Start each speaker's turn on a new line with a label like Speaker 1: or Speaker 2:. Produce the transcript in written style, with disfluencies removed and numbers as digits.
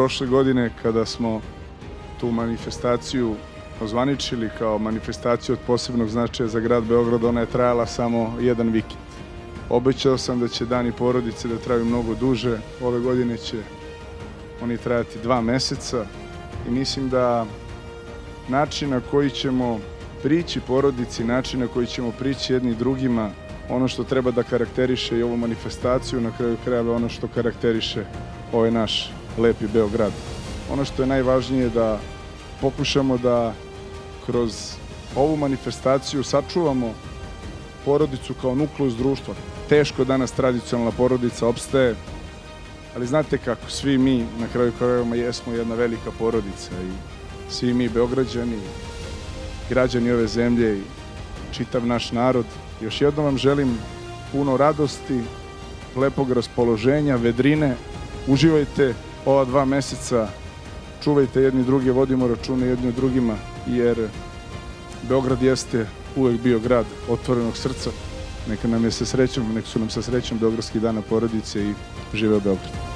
Speaker 1: prošle godine kada smo tu manifestaciju ozvaničili kao manifestaciju od posebnog značaja za grad Beograd. Ona je trajala samo jedan vikend. Obećao sam da će dani porodice da traju mnogo duže. Ove godine će oni trajati 2 meseca i mislim da način na koji ćemo prići porodici, način na koji ćemo prići jedni drugima, ono što treba da karakteriše i ovu manifestaciju, na kraju krajeva ono što karakteriše ovaj naš lepi Beograd. Ono što je najvažnije je da pokušamo da kroz ovu manifestaciju sačuvamo porodicu kao nukleus društva. Teško danas tradicionalna porodica opstaje, ali znate kako, svi mi na kraju krajeva jesmo jedna velika porodica i svi mi Beograđani, građani ove zemlje i čitav naš narod. Još jednom vam želim puno radosti, lepog raspoloženja, vedrine. Uživajte ova 2 meseca, čuvajte jedni druge, vodimo račune jedni o drugima, jer Beograd jeste uvek bio grad otvorenog srca. Neka su nam sa srećom Beogradski dana porodice i živeo Beograd.